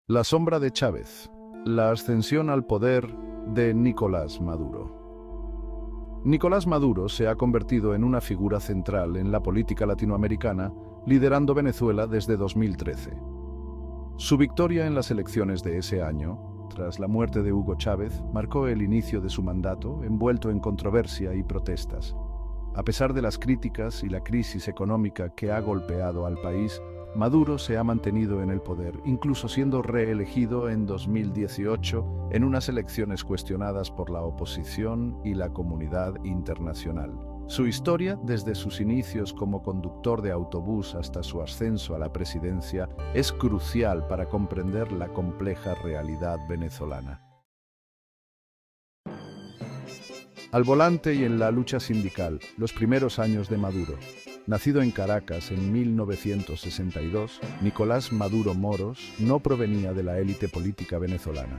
La sombra de Chávez. La ascensión al poder de Nicolás Maduro. Nicolás Maduro se ha convertido en una figura central en la política latinoamericana, liderando Venezuela desde 2013. Su victoria en las elecciones de ese año, tras la muerte de Hugo Chávez, marcó el inicio de su mandato, envuelto en controversia y protestas. A pesar de las críticas y la crisis económica que ha golpeado al país, Maduro se ha mantenido en el poder, incluso siendo reelegido en 2018 en unas elecciones cuestionadas por la oposición y la comunidad internacional. Su historia, desde sus inicios como conductor de autobús hasta su ascenso a la presidencia, es crucial para comprender la compleja realidad venezolana. Al volante y en la lucha sindical, los primeros años de Maduro. Nacido en Caracas en 1962, Nicolás Maduro Moros no provenía de la élite política venezolana.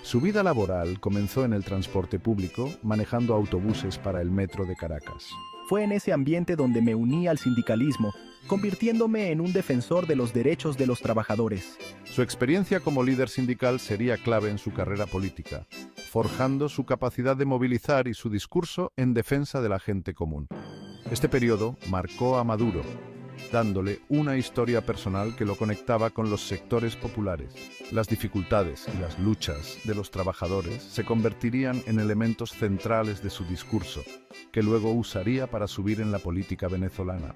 Su vida laboral comenzó en el transporte público, manejando autobuses para el metro de Caracas. Fue en ese ambiente donde me uní al sindicalismo, convirtiéndome en un defensor de los derechos de los trabajadores. Su experiencia como líder sindical sería clave en su carrera política, forjando su capacidad de movilizar y su discurso en defensa de la gente común. Este periodo marcó a Maduro, dándole una historia personal que lo conectaba con los sectores populares. Las dificultades y las luchas de los trabajadores se convertirían en elementos centrales de su discurso, que luego usaría para subir en la política venezolana.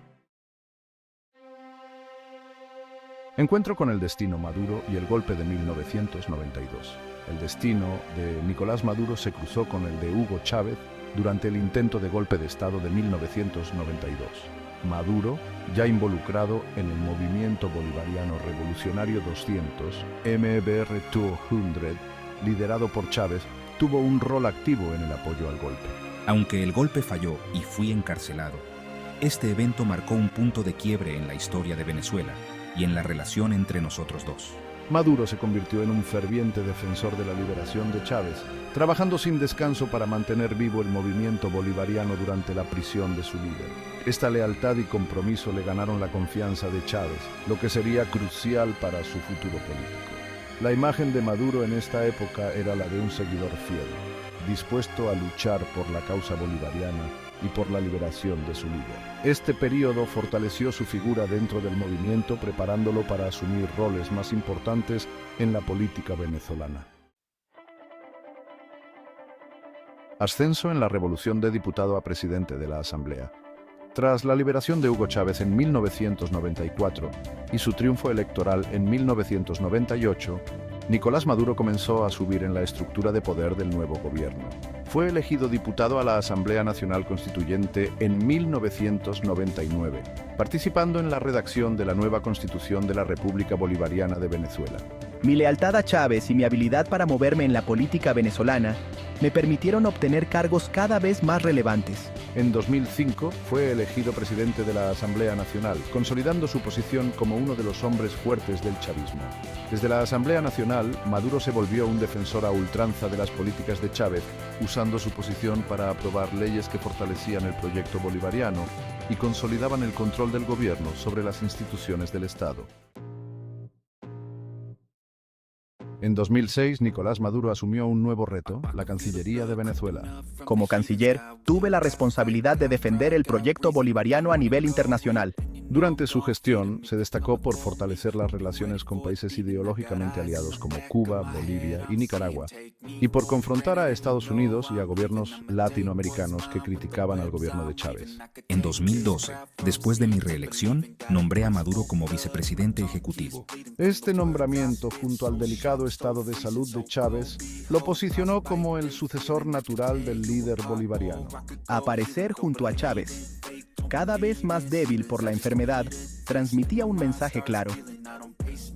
Encuentro con el destino Maduro y el golpe de 1992. El destino de Nicolás Maduro se cruzó con el de Hugo Chávez durante el intento de golpe de Estado de 1992. Maduro, ya involucrado en el movimiento bolivariano revolucionario 200, MBR 200, liderado por Chávez, tuvo un rol activo en el apoyo al golpe. Aunque el golpe falló y fui encarcelado, este evento marcó un punto de quiebre en la historia de Venezuela y en la relación entre nosotros dos. Maduro se convirtió en un ferviente defensor de la liberación de Chávez, trabajando sin descanso para mantener vivo el movimiento bolivariano durante la prisión de su líder. Esta lealtad y compromiso le ganaron la confianza de Chávez, lo que sería crucial para su futuro político. La imagen de Maduro en esta época era la de un seguidor fiel, dispuesto a luchar por la causa bolivariana y por la liberación de su líder. Este periodo fortaleció su figura dentro del movimiento, preparándolo para asumir roles más importantes en la política venezolana. Ascenso en la revolución de diputado a presidente de la Asamblea. Tras la liberación de Hugo Chávez en 1994 y su triunfo electoral en 1998, Nicolás Maduro comenzó a subir en la estructura de poder del nuevo gobierno. Fue elegido diputado a la Asamblea Nacional Constituyente en 1999, participando en la redacción de la nueva Constitución de la República Bolivariana de Venezuela. Mi lealtad a Chávez y mi habilidad para moverme en la política venezolana me permitieron obtener cargos cada vez más relevantes. En 2005 fue elegido presidente de la Asamblea Nacional, consolidando su posición como uno de los hombres fuertes del chavismo. Desde la Asamblea Nacional, Maduro se volvió un defensor a ultranza de las políticas de Chávez, usando su posición para aprobar leyes que fortalecían el proyecto bolivariano y consolidaban el control del gobierno sobre las instituciones del Estado. En 2006, Nicolás Maduro asumió un nuevo reto, la Cancillería de Venezuela. Como canciller, tuve la responsabilidad de defender el proyecto bolivariano a nivel internacional. Durante su gestión, se destacó por fortalecer las relaciones con países ideológicamente aliados como Cuba, Bolivia y Nicaragua, y por confrontar a Estados Unidos y a gobiernos latinoamericanos que criticaban al gobierno de Chávez. En 2012, después de mi reelección, nombré a Maduro como vicepresidente ejecutivo. Este nombramiento, junto al delicado estado de salud de Chávez, lo posicionó como el sucesor natural del líder bolivariano. Aparecer junto a Chávez, cada vez más débil por la enfermedad, transmitía un mensaje claro.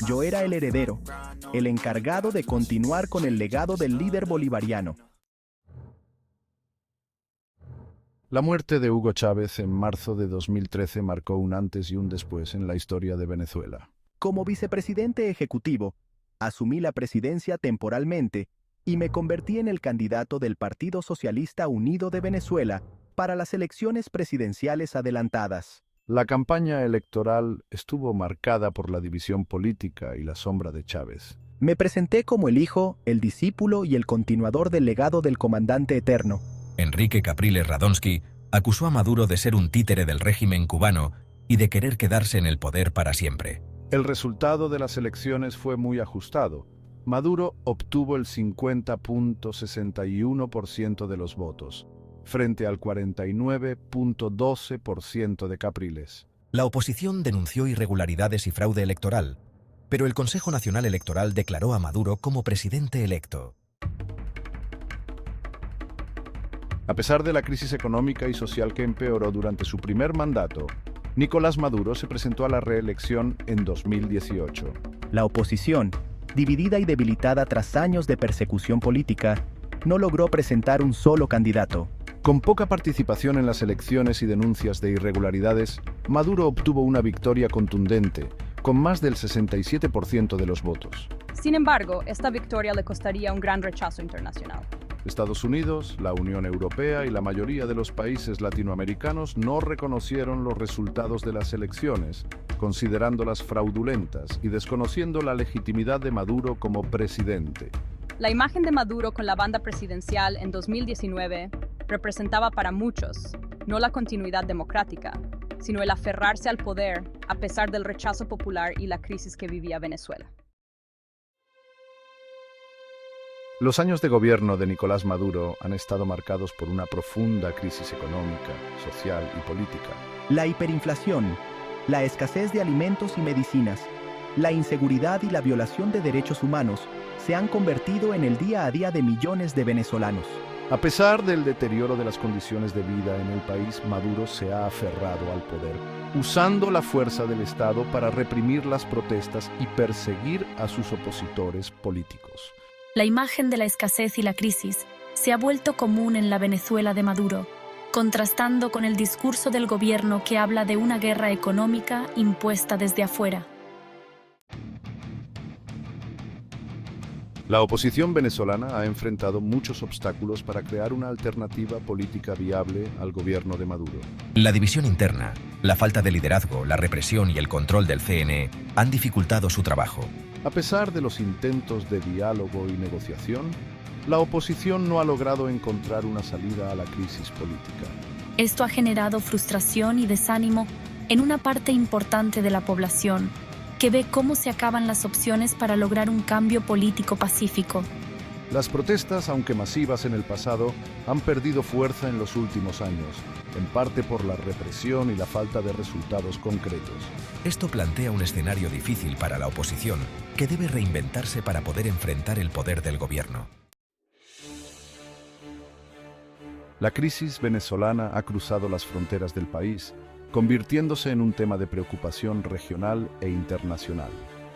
Yo era el heredero, el encargado de continuar con el legado del líder bolivariano. La muerte de Hugo Chávez en marzo de 2013 marcó un antes y un después en la historia de Venezuela. Como vicepresidente ejecutivo, asumí la presidencia temporalmente y me convertí en el candidato del Partido Socialista Unido de Venezuela para las elecciones presidenciales adelantadas. La campaña electoral estuvo marcada por la división política y la sombra de Chávez. Me presenté como el hijo, el discípulo y el continuador del legado del comandante eterno. Enrique Capriles Radonsky acusó a Maduro de ser un títere del régimen cubano y de querer quedarse en el poder para siempre. El resultado de las elecciones fue muy ajustado. Maduro obtuvo el 50.61% de los votos, frente al 49.12% de Capriles. La oposición denunció irregularidades y fraude electoral, pero el Consejo Nacional Electoral declaró a Maduro como presidente electo. A pesar de la crisis económica y social que empeoró durante su primer mandato, Nicolás Maduro se presentó a la reelección en 2018. La oposición, dividida y debilitada tras años de persecución política, no logró presentar un solo candidato. Con poca participación en las elecciones y denuncias de irregularidades, Maduro obtuvo una victoria contundente, con más del 67% de los votos. Sin embargo, esta victoria le costaría un gran rechazo internacional. Estados Unidos, la Unión Europea y la mayoría de los países latinoamericanos no reconocieron los resultados de las elecciones, considerándolas fraudulentas y desconociendo la legitimidad de Maduro como presidente. La imagen de Maduro con la banda presidencial en 2019 representaba para muchos no la continuidad democrática, sino el aferrarse al poder a pesar del rechazo popular y la crisis que vivía Venezuela. Los años de gobierno de Nicolás Maduro han estado marcados por una profunda crisis económica, social y política. La hiperinflación, la escasez de alimentos y medicinas, la inseguridad y la violación de derechos humanos se han convertido en el día a día de millones de venezolanos. A pesar del deterioro de las condiciones de vida en el país, Maduro se ha aferrado al poder, usando la fuerza del Estado para reprimir las protestas y perseguir a sus opositores políticos. La imagen de la escasez y la crisis se ha vuelto común en la Venezuela de Maduro, contrastando con el discurso del gobierno que habla de una guerra económica impuesta desde afuera. La oposición venezolana ha enfrentado muchos obstáculos para crear una alternativa política viable al gobierno de Maduro. La división interna, la falta de liderazgo, la represión y el control del CNE han dificultado su trabajo. A pesar de los intentos de diálogo y negociación, la oposición no ha logrado encontrar una salida a la crisis política. Esto ha generado frustración y desánimo en una parte importante de la población, que ve cómo se acaban las opciones para lograr un cambio político pacífico. Las protestas, aunque masivas en el pasado, han perdido fuerza en los últimos años, en parte por la represión y la falta de resultados concretos. Esto plantea un escenario difícil para la oposición, que debe reinventarse para poder enfrentar el poder del gobierno. La crisis venezolana ha cruzado las fronteras del país, convirtiéndose en un tema de preocupación regional e internacional.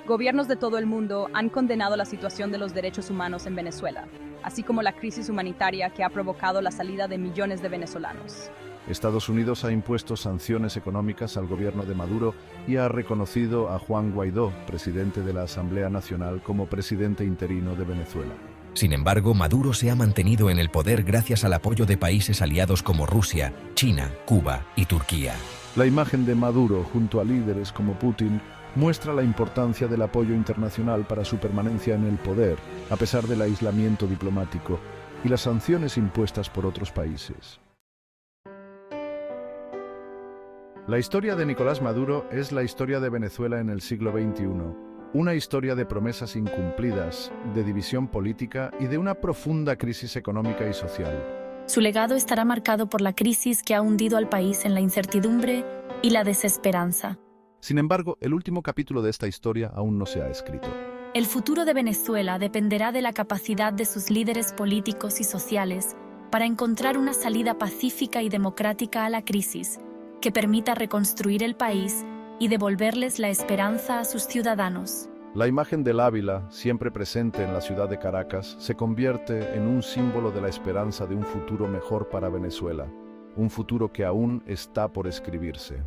Gobiernos de todo el mundo han condenado la situación de los derechos humanos en Venezuela, así como la crisis humanitaria que ha provocado la salida de millones de venezolanos. Estados Unidos ha impuesto sanciones económicas al gobierno de Maduro y ha reconocido a Juan Guaidó, presidente de la Asamblea Nacional, como presidente interino de Venezuela. Sin embargo, Maduro se ha mantenido en el poder gracias al apoyo de países aliados como Rusia, China, Cuba y Turquía. La imagen de Maduro junto a líderes como Putin muestra la importancia del apoyo internacional para su permanencia en el poder, a pesar del aislamiento diplomático y las sanciones impuestas por otros países. La historia de Nicolás Maduro es la historia de Venezuela en el siglo XXI, una historia de promesas incumplidas, de división política y de una profunda crisis económica y social. Su legado estará marcado por la crisis que ha hundido al país en la incertidumbre y la desesperanza. Sin embargo, el último capítulo de esta historia aún no se ha escrito. El futuro de Venezuela dependerá de la capacidad de sus líderes políticos y sociales para encontrar una salida pacífica y democrática a la crisis, que permita reconstruir el país y devolverles la esperanza a sus ciudadanos. La imagen del Ávila, siempre presente en la ciudad de Caracas, se convierte en un símbolo de la esperanza de un futuro mejor para Venezuela, un futuro que aún está por escribirse.